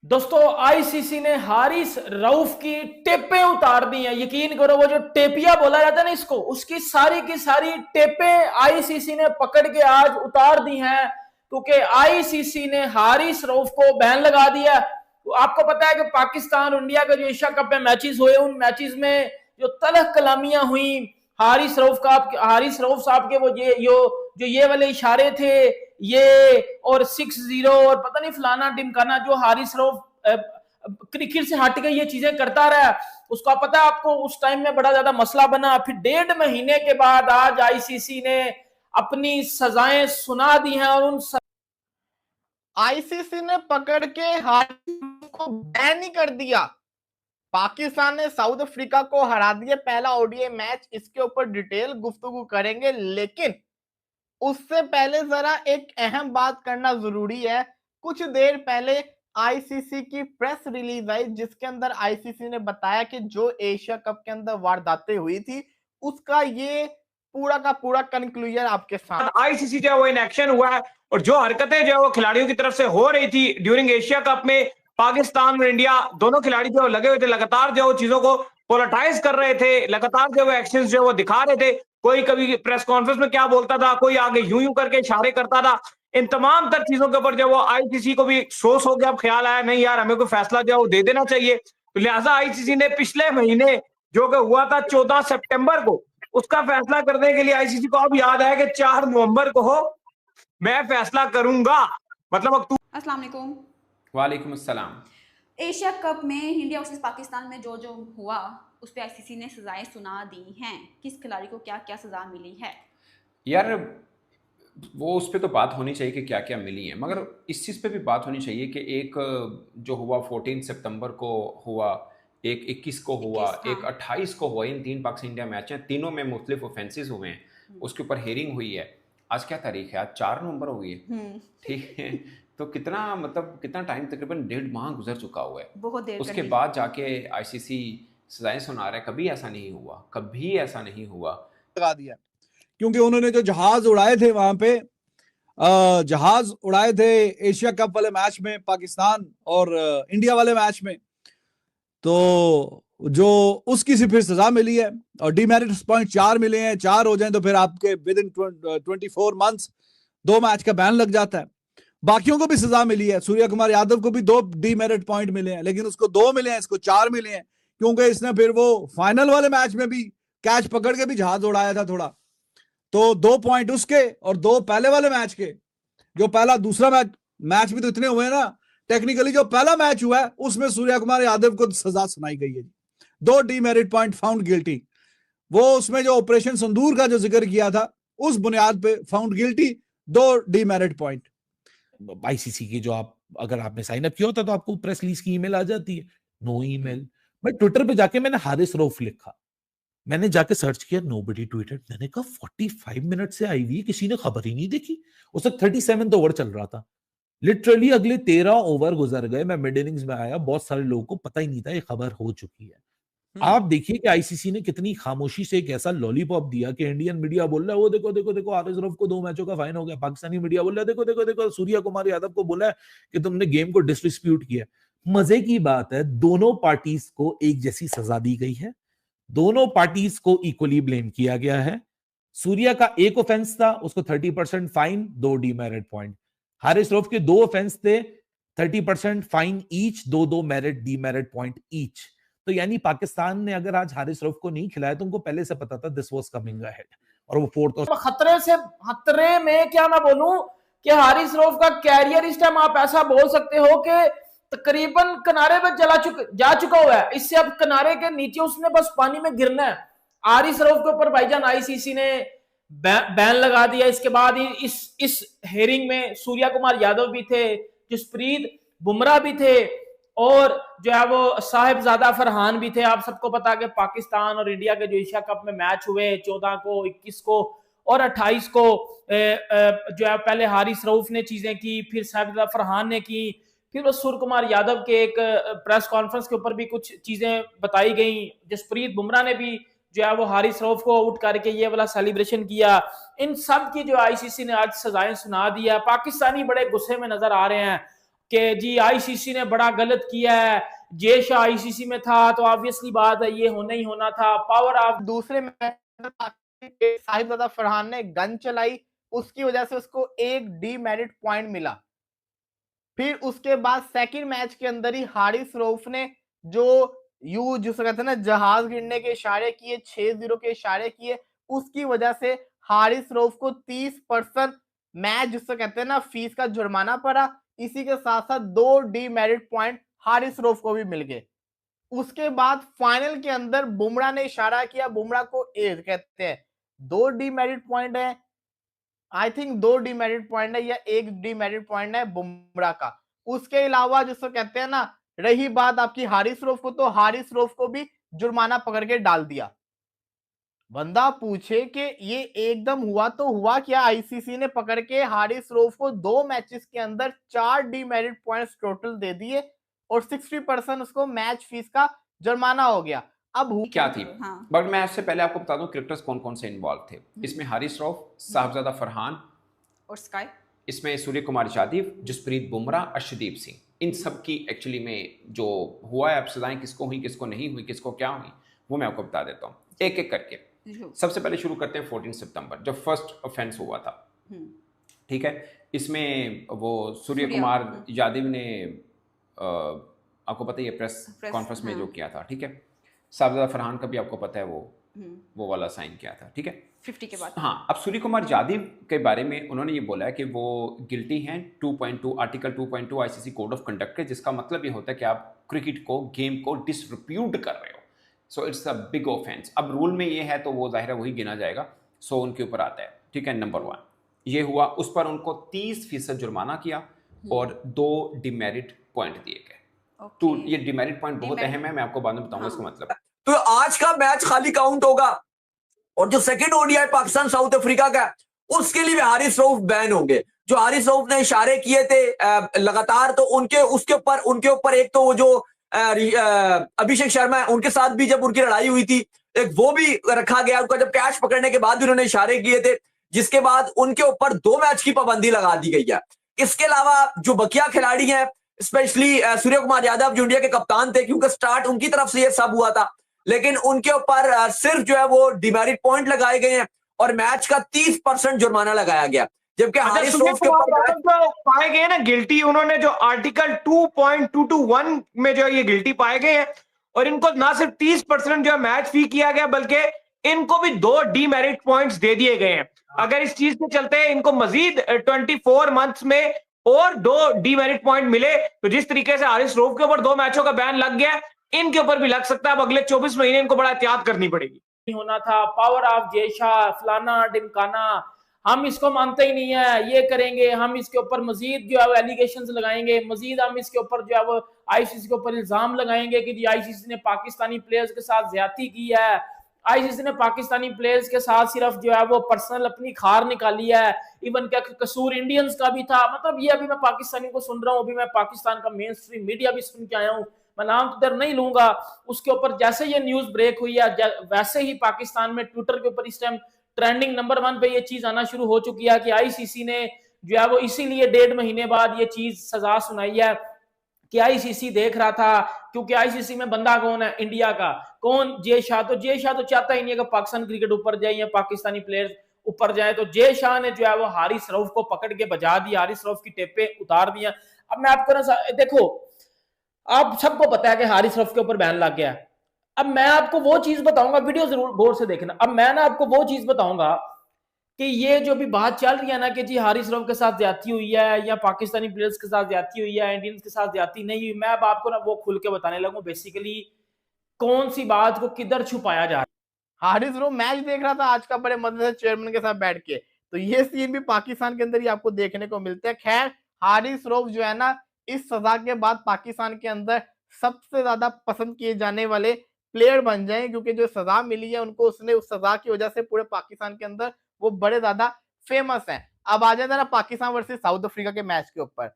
दोस्तों आईसीसी ने हारिस रऊफ की टेपें उतार दी हैं। यकीन करो, वो जो टेपिया बोला जाता है ना इसको, उसकी सारी की सारी टेपें आईसीसी ने पकड़ के आज उतार दी हैं, क्योंकि आईसीसी ने हारिस रऊफ को बैन लगा दिया। तो आपको पता है कि पाकिस्तान और इंडिया का जो एशिया कप में मैचेस हुए, उन मैचेस में जो तलख कलामियां हुई हारिस रऊफ साहब के, वो ये वाले इशारे थे, ये और 6-0 और पता नहीं फलाना टिमकाना, जो हारिस रऊफ क्रिकेट से हट के ये चीजें करता रहा, उसका पता है आपको, उस टाइम में बड़ा ज्यादा मसला बना। फिर 1.5 महीने के बाद आज आईसीसी ने अपनी सजाएं सुना दी हैं और उन आईसीसी ने पकड़ के हारिस को बैन ही कर दिया। पाकिस्तान ने साउथ अफ्रीका को हरा दिया पहला ओडीआई मैच। इसके ऊपर डिटेल गुफ्तगू करेंगे, लेकिन उससे पहले जरा एक अहम बात करना जरूरी है। कुछ देर पहले आईसीसी की प्रेस रिलीज आई, जिसके अंदर आईसीसी ने बताया कि जो एशिया कप के अंदर वारदातें हुई थी उसका ये पूरा का पूरा कंक्लूजन आपके साथ। आईसीसी जो है वो इन एक्शन हुआ है, और जो हरकतें जो है वो खिलाड़ियों की तरफ से हो रही थी ड्यूरिंग एशिया कप में, पाकिस्तान और इंडिया दोनों खिलाड़ी जो लगे हुए थे, लगातार जो वो चीजों को पोलटाइज कर रहे थे, लगातार जो वो एक्शंस जो वो दिखा रहे थे। कोई कभी प्रेस कॉन्फ्रेंस में क्या बोलता था, कोई आगे यूं यूं करके इशारे करता था। इन तमाम तर चीजों के ऊपर जो वो आईसीसी को भी अफसोस हो गया, अब ख्याल आया नहीं यार हमें कोई फैसला जो है वो दे देना चाहिए। तो लिहाजा आईसीसी ने पिछले महीने जो कि हुआ था 14 सितंबर को, उसका फैसला करने के लिए आईसीसी को अब याद आया कि 4 नवंबर को हो मैं फैसला करूंगा, मतलब अक्टूबर। अस्सलाम वालेकुम। वालेकुम अस्सलाम। एशिया कप में इंडिया वर्सेस पाकिस्तान में जो जो हुआ उस पर आईसीसी ने सजाएं सुना दी हैं। किस खिलाड़ी को क्या क्या सजा मिली है? यार वो उस पर तो बात होनी चाहिए कि क्या क्या मिली है, मगर इस चीज़ पे भी बात होनी चाहिए कि एक जो हुआ 14 सितंबर को हुआ, एक 21 को हुआ, 21, हाँ। एक 28 को हुआ। इन 3 पाकिस्तान इंडिया मैच हैं, तीनों में मुख्तलिफ ऑफेंसेस हुए हैं, उसके ऊपर हेयरिंग हुई है। आज क्या तारीख है? आज 4 नवंबर हो गई है, ठीक है। तो कितना टाइम, तकरीबन 1.5 माह गुजर चुका हुआ है। बहुत देर उसके बाद जाके आईसीसी सजाएं सुना रहा है। कभी ऐसा नहीं हुआ, कभी ऐसा नहीं हुआ। लगा दिया क्योंकि उन्होंने जो जहाज उड़ाए थे वहां पे, जहाज उड़ाए थे एशिया कप वाले मैच में, पाकिस्तान और इंडिया वाले मैच में, तो जो उसकी से फिर सजा मिली है और डीमेरिट पॉइंट 4 मिले हैं। 4 हो जाएं तो फिर आपके विद इन 24 मंथ्स 2 मैच का बैन लग जाता है। बाकियों को भी सजा मिली है। सूर्य कुमार यादव को भी 2 डीमेरिट पॉइंट मिले हैं, लेकिन उसको 2 मिले हैं, इसको 4 मिले हैं, क्योंकि इसने फिर वो फाइनल वाले मैच में भी कैच पकड़ के भी जहाज उड़ाया था थोड़ा। तो 2 पॉइंट उसके और 2 पहले वाले मैच के। जो पहला दूसरा मैच भी तो इतने हुए ना, टेक्निकली जो पहला मैच हुआ है उसमें सूर्य कुमार यादव को सजा सुनाई गई है, 2 डीमेरिट पॉइंट फाउंड गिल्टी। वो उसमें जो ऑपरेशन संदूर का जो जिक्र किया था उस बुनियाद पे found guilty, 2 demerit point. ICC की जो अगर आपने साइन अप किया होता तो आपको प्रेस रिलीज की ईमेल आ जाती है। No email. मैं ट्विटर पे जाके मैंने हारिस रऊफ लिखा, मैंने जाके सर्च किया, नोबडी ट्वीटेड। मैंने कहा 45 मिनट से आई हुई है, किसी ने खबर ही नहीं देखी। उस वक्त 37 ओवर चल रहा था। लिटरली अगले 13 ओवर गुजर गए, मैं मिड इनिंग्स में आया, बहुत सारे लोगों को पता ही नहीं था ये खबर हो चुकी है। आप देखिए कि आईसीसी ने कितनी खामोशी से एक ऐसा लॉलीपॉप दिया कि इंडियन मीडिया बोल रहा है वो देखो देखो देखो हारिस रऊफ को 2 मैचों का फाइन हो गया। पाकिस्तानी मीडिया बोल रहा है देखो देखो देखो सूर्य कुमार यादव को बोला है कि तुमने गेम को डिसरिस्प्यूट किया। मजे की बात है, दोनों पार्टीज को एक जैसी सजा दी गई है, दोनों पार्टीज को इक्वली ब्लेम किया गया है। सूर्या का एक ऑफेंस था, उसको 30% fine, 2 demerit point. Haris Rauf के 2 ऑफेंस थे, 30% fine each, 2 merit demerit point each. तो यानी पाकिस्तान ने अगर आज हारिस रऊफ को नहीं खिलाया तो उनको पहले से पता था दिस वाज कमिंग अहेड, और वो 4th खतरे में क्या मैं बोलूं कि हारिस रऊफ का कैरियर इस टाइम आप ऐसा बोल सकते हो कि तकरीबन किनारे पे जा चुका हुआ है। इससे अब किनारे के नीचे उसने बस पानी में गिरना है। हारिस रऊफ के ऊपर भाईजान आईसीसी ने बैन लगा दिया। इसके बाद ही इस हेयरिंग में सूर्या कुमार यादव भी थे, जसप्रीत बुमराह भी थे, और जो है वो साहिबजादा फरहान भी थे। आप सबको पता कि पाकिस्तान और इंडिया के जो एशिया कप में मैच हुए 14 को, 21 को और 28 को, जो है पहले हारिस रऊफ ने चीजें की, फिर साहिबजादा फरहान ने की, फिर वो सूर्य कुमार यादव के एक प्रेस कॉन्फ्रेंस के ऊपर भी कुछ चीजें बताई गई। जसप्रीत बुमराह ने भी जो है वो हारिस रऊफ को आउट करके ये वाला सेलिब्रेशन किया। इन सब की जो आईसीसी ने आज सजाएं सुना दिया। पाकिस्तानी बड़े गुस्से में नजर आ रहे हैं। कि जी आईसीसी ने बड़ा गलत किया है, जे शाह आईसीसी में था तो ऑब्वियसली बात है ये होना ही होना था। पावर ऑफ दूसरे मैच साहिबजादा फरहान ने गन चलाई, उसकी वजह से उसको एक डीमेरिट पॉइंट मिला। फिर उसके बाद सेकंड मैच के अंदर ही हारिस रऊफ ने जो जिसको कहते हैं ना जहाज गिरने के इशारे किए, 6-0 के इशारे किए, उसकी वजह से हारिस रऊफ को 30% मैच जिसको कहते हैं ना फीस का जुर्माना पड़ा। इसी के साथ साथ 2 डीमेरिट पॉइंट हारिस रऊफ को भी मिल गए। उसके बाद फाइनल के अंदर बुमराह ने इशारा किया, बुमराह को कहते हैं 2 डीमेरिट पॉइंट है, आई थिंक 2 डीमेरिट पॉइंट है या 1 डीमेरिट पॉइंट है बुमराह का। उसके अलावा जिसको कहते हैं ना, रही बात आपकी हारिस रऊफ को, तो हारिस रऊफ को भी जुर्माना पकड़ के डाल दिया। बंदा पूछे कि ये एकदम हुआ तो हुआ क्या? आईसीसी ने पकड़ के हारिस रऊफ को 2 मैचेस के अंदर 4 डीमेरिट पॉइंट्स टोटल दे दिए और 60% उसको मैच फीस का जुर्माना हो गया। अब क्या थी? हाँ। बट मैं इससे पहले आपको बता दूं क्रिकेटर्स कौन कौन से इन्वॉल्व थे। इसमें हारिस रऊफ, साहिबजादा फरहान और स्काई, इसमें सूर्य कुमार यादव, जसप्रीत बुमराह, अर्शदीप सिंह, इन सब की एक्चुअली में जो हुआ है, अब सजाएं किसको हुई, किसको नहीं हुई, किसको क्या हुई, वो मैं आपको बता देता हूँ एक एक करके। सबसे पहले शुरू करते हैं 14 सितंबर जब फर्स्ट ऑफेंस हुआ था। ठीक है, इसमें वो सूर्य कुमार यादव ने आपको पता ही है प्रेस कॉन्फ्रेंस में जो किया था। ठीक है, साहिबजादा फरहान का भी आपको पता है वो वाला साइन किया था। ठीक है, 50 के बाद। हाँ, अब सूर्य कुमार यादव के बारे में उन्होंने ये बोला है कि वो गिल्टी हैं 2.2 article 2.2 ICC code of conduct के, जिसका मतलब ये होता है कि आप क्रिकेट को, गेम को डिसरिप्यूट कर रहे हो। So it's a big offence. अब रूल में ये है तो वो जाहिर है वही गिना जाएगा। सो उनके ऊपर आता है। ठीक है, नंबर 1 ये हुआ, उस पर उनको 30% जुर्माना किया और 2 डिमेरिट पॉइंट दिए गए। तो ये डिमेरिट पॉइंट बहुत अहम है, मैं आपको बाद में बताऊंगा इसका मतलब। तो आज का मैच खाली काउंट होगा और जो second ODI Pakistan south Africa का उसके लिए भी हारिस रऊफ बैन होंगे। जो हारिस रऊफ ने इशारे किए थे लगातार, तो उनके ऊपर एक तो वो जो अभिषेक शर्मा है उनके साथ भी जब उनकी लड़ाई हुई थी, एक वो भी रखा गया। उनका जब कैच पकड़ने के बाद भी उन्होंने इशारे किए थे, जिसके बाद उनके ऊपर 2 मैच की पाबंदी लगा दी गई है। इसके अलावा जो बकिया खिलाड़ी हैं, स्पेशली सूर्य कुमार यादव जो इंडिया के कप्तान थे, क्योंकि स्टार्ट उनकी तरफ से ये सब हुआ था, लेकिन उनके ऊपर सिर्फ जो है वो डिमेरिट पॉइंट लगाए गए हैं और मैच का 30% जुर्माना लगाया गया। जबकि हारिस रऊफ के ऊपर पाए गए ना गिल्टी, उन्होंने जो आर्टिकल 2.221 में जो ये गिल्टी पाए गए हैं और इनको ना सिर्फ 30% जो है मैच फी किया गया, बल्कि इनको भी 2 डीमेरिट पॉइंट्स दे दिए गए हैं। अगर इस चीज पे चलते हैं, इनको मजीद 24 मंथ्स में और 2 डीमेरिट पॉइंट मिले, तो जिस तरीके से हारिस रऊफ के ऊपर 2 मैचों का बैन लग गया, इनके ऊपर भी लग सकता है। अब अगले 24 महीने इनको बड़ा एहतियात करनी पड़ेगी। होना था, पावर ऑफ जेशा, फलाना डिमकाना, हम इसको मानते ही नहीं है, ये करेंगे, हम इसके ऊपर मजीद जो है वो एलिगेशंस लगाएंगे, मजीद हम इसके ऊपर जो है वो आईसीसी के ऊपर इल्जाम लगाएंगे कि जी आईसीसी ने पाकिस्तानी प्लेयर्स के साथ ज्यादती की है, आईसीसी ने पाकिस्तानी प्लेयर्स के साथ सिर्फ जो है वो पर्सनल अपनी खार निकाली है, इवन क्या कसूर इंडियंस का भी था। मतलब ये अभी मैं पाकिस्तानी को सुन रहा हूँ, अभी मैं पाकिस्तान का मेन स्ट्रीम मीडिया भी सुन के आया हूँ, मैं नाम तो इधर नहीं लूंगा। उसके ऊपर जैसे ये न्यूज ब्रेक हुई है, वैसे ही पाकिस्तान में ट्विटर के ऊपर इस टाइम ट्रेंडिंग नंबर 1 पे ये चीज आना शुरू हो चुकी है कि आईसीसी ने जो है वो इसीलिए 1.5 महीने बाद ये चीज सजा सुनाई है कि आईसीसी देख रहा था, क्योंकि आईसीसी में बंदा कौन है इंडिया का, कौन जे शाह तो चाहता ही नहीं है कि पाकिस्तान क्रिकेट ऊपर जाए या पाकिस्तानी प्लेयर्स ऊपर जाए। तो जे शाह ने जो है वो हारिस रऊफ को पकड़ के बजा दिया, हारिस रऊफ की टेपे उतार दिया। अब मैं आपको ना देखो, आप सबको पता है कि हारिस रऊफ के ऊपर बैन लग गया। अब मैं आपको वो चीज बताऊंगा, वीडियो जरूर गौर से देखना। अब मैं ना आपको वो चीज बताऊंगा कि ये जो भी बात चल रही है ना कि जी हारिस रऊफ के साथ ज्यादती हुई है या पाकिस्तानी प्लेयर्स के साथ ज्यादती हुई है, इंडियंस के साथ ज्यादती नहीं हुई, मैं अब आपको ना वो खुल के बताने लगूं बेसिकली कौन सी बात को किधर छुपाया जा रहा है। हारिस रऊफ मैच देख रहा था आज का बड़े मजे से चेयरमैन के साथ बैठ के, तो ये सीन भी पाकिस्तान के अंदर ही आपको देखने को मिलते हैं। खैर, हारिस रऊफ जो है ना इस सजा के बाद पाकिस्तान के अंदर सबसे ज्यादा पसंद किए जाने वाले प्लेयर बन जाए, क्योंकि जो सजा मिली है उनको, उसने उस सजा की वजह से पूरे पाकिस्तान के अंदर वो बड़े ज्यादा फेमस हैं। अब आ जाता है ना पाकिस्तान वर्सेस साउथ अफ्रीका के मैच के ऊपर।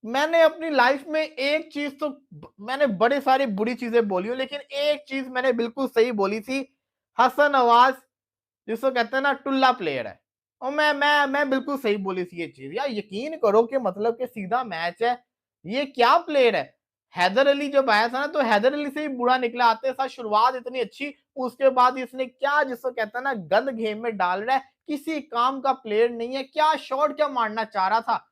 मैंने अपनी लाइफ में एक चीज तो, मैंने बड़ी सारी बुरी चीजें बोली हूँ, लेकिन एक चीज मैंने बिल्कुल सही बोली थी, हसन नवाज जिसको कहते हैं ना टुल्ला प्लेयर है, और मैं बिल्कुल सही बोली थी ये चीज। यार यकीन करो कि मतलब कि सीधा मैच है, ये क्या प्लेयर है। हैदर अली जब आया था ना तो हैदर अली से ही बुरा निकला, आते साथ शुरुआत इतनी अच्छी, उसके बाद इसने क्या जिसको कहता है ना गंद गेम में डाल रहा है, किसी काम का प्लेयर नहीं है, क्या शॉट क्या मारना चाह रहा था,